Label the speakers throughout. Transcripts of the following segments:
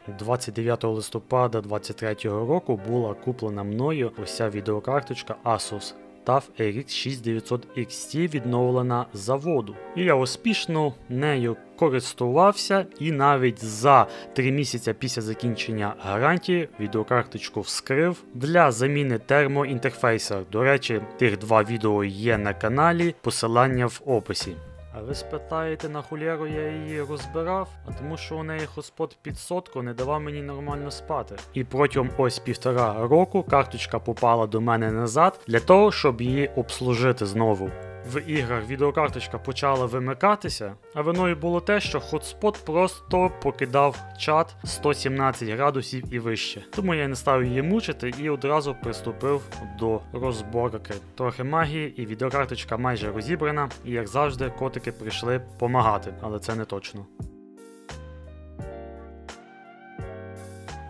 Speaker 1: 29 листопада 2023 року була куплена мною ось ця відеокарточка Asus Tuf RX 6900 XT, відновлена з заводу. І я успішно нею користувався, і навіть за 3 місяці після закінчення гарантії відеокарточку вскрив для заміни термоінтерфейса. До речі, тих 2 відео є на каналі, посилання в описі. А ви спитаєте, на хулєру я її розбирав? А тому що у неї хоспот під сотку не давав мені нормально спати. І протягом ось 1,5 року карточка попала до мене назад для того, щоб її обслужити знову. В іграх відеокарточка почала вимикатися, а виною було те, що хотспот просто покидав чат 117 градусів і вище. Тому я не став її мучити і одразу приступив до розборки. Трохи магії і відеокарточка майже розібрана, і як завжди котики прийшли помагати, але це не точно.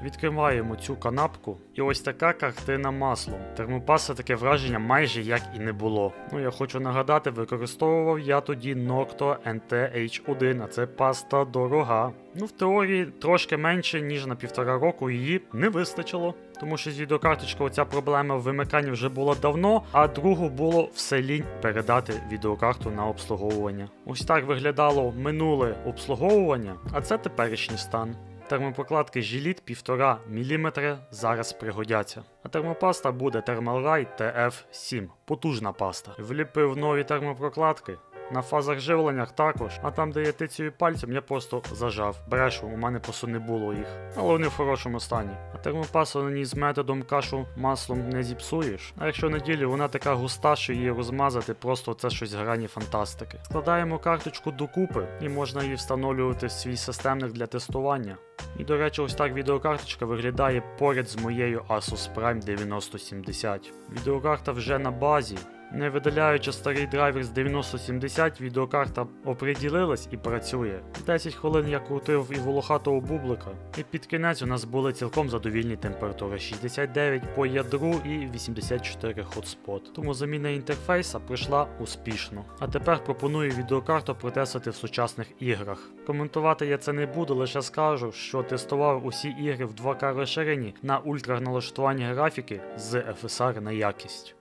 Speaker 1: Відкриваємо цю канапку, і ось така картина маслом. Термопаса таке враження майже як і не було. Я хочу нагадати, використовував я тоді Nocto NT-H1, а це паста дорога. В теорії трошки менше, ніж на 1,5 року її не вистачило. Тому що з відеокарточкою ця проблема в вимиканні вже була давно, а другу було все лінь передати відеокарту на обслуговування. Ось так виглядало минуле обслуговування, а це теперішній стан. Термопрокладки жиліт 1,5 мм зараз пригодяться. А термопаста буде Thermalray TF7. Потужна паста. Вліпив нові термопрокладки. На фазах живленнях також, а там, де я тицюю пальцем, я просто зажав. Брешу, у мене просто не було їх. Але вони в хорошому стані. А термопасу на ній з методом кашу маслом не зіпсуєш. А якщо на ділі вона така густа, що її розмазати, просто це щось грані фантастики. Складаємо карточку докупи і можна її встановлювати в свій системник для тестування. І до речі, ось так відеокарточка виглядає поряд з моєю Asus Prime 9070. Відеокарта вже на базі. Не видаляючи старий драйвер з 9070, відеокарта оприділилась і працює. 10 хвилин я крутив і волохатого бублика. І під кінець у нас були цілком задовільні температури 69 по ядру і 84 хотспот. Тому заміна інтерфейса пройшла успішно. А тепер пропоную відеокарту протестити в сучасних іграх. Коментувати я це не буду, лише скажу, що тестував усі ігри в 2К розширенні на ультраналаштуванні графіки з FSR на якість.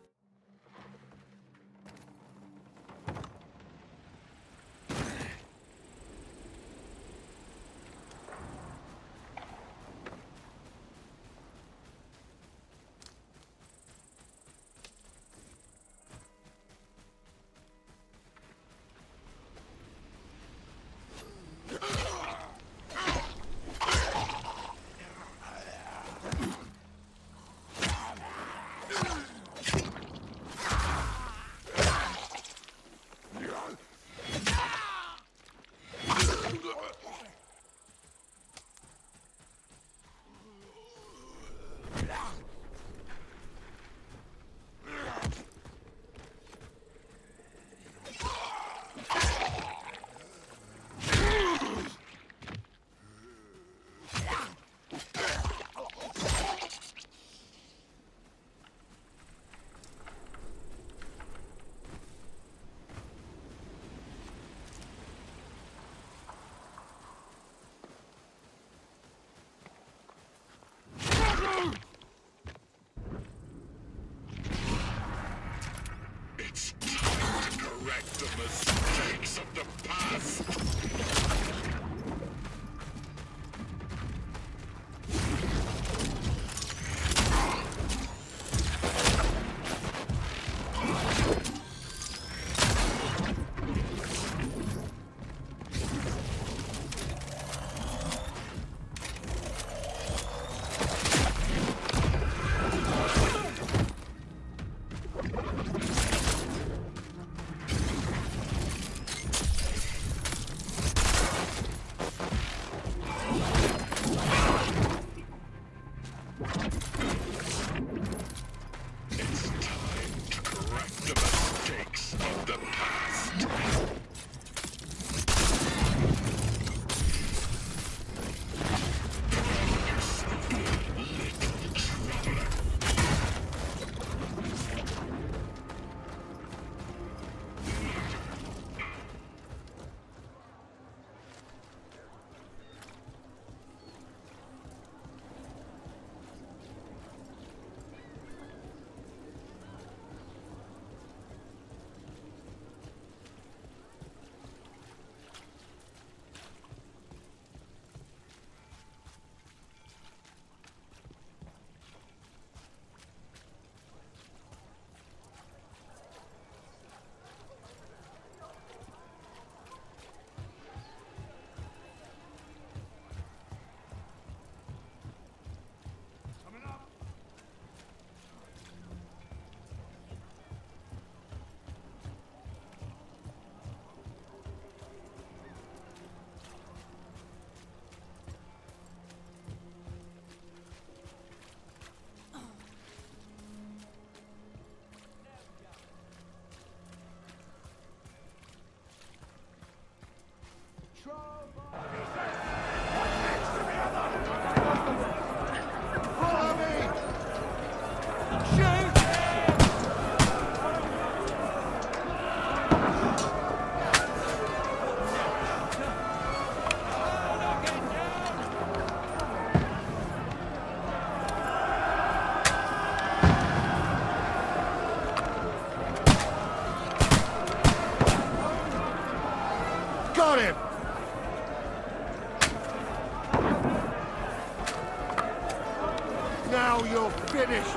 Speaker 2: Now you're finished.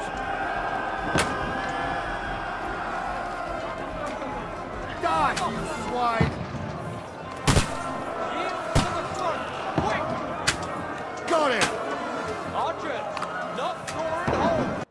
Speaker 2: Die, you swine! Got it!
Speaker 3: Archer, not throwing home.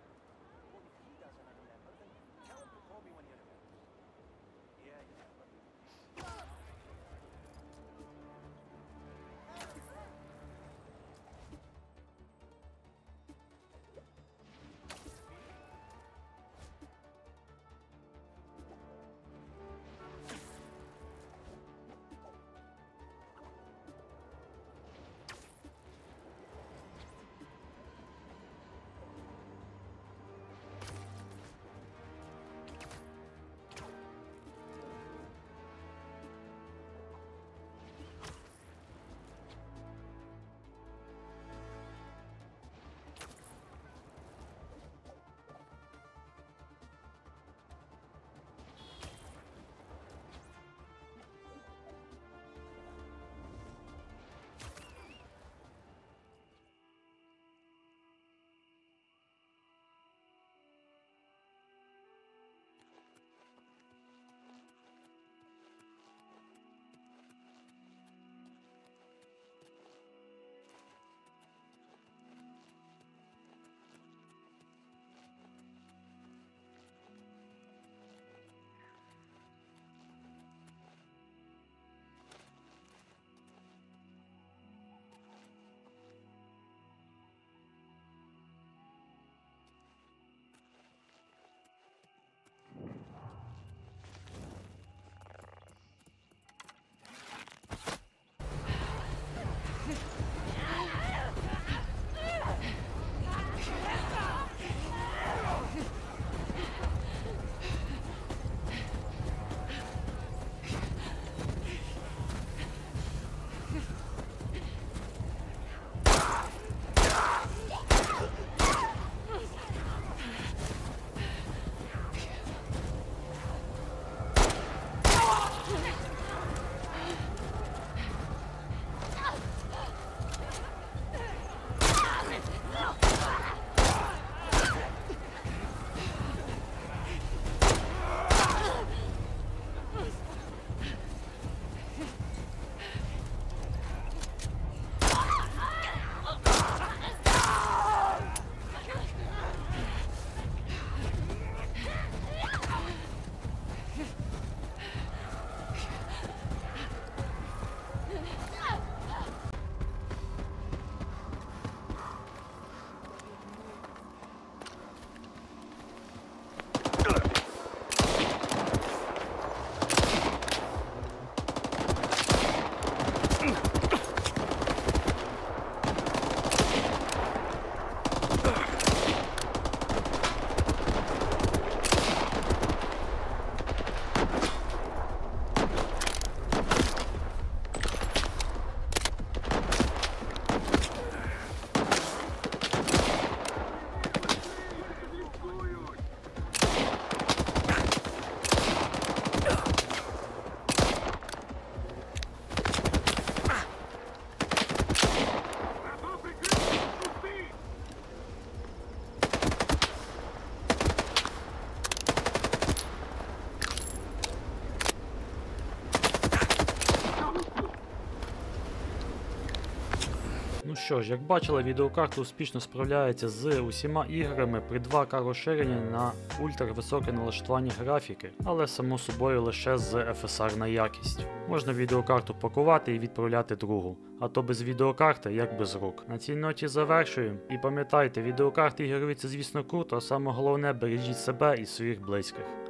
Speaker 1: Ну що ж, як бачили, відеокарта успішно справляється з усіма іграми при 2К розширенні на ультрависоке налаштування графіки, але само собою лише з FSR на якість. Можна відеокарту пакувати і відправляти другу, а то без відеокарти як без рук. На цій ноті завершуємо. І пам'ятайте, відеокарти ігрові це звісно круто, а саме головне бережіть себе і своїх близьких.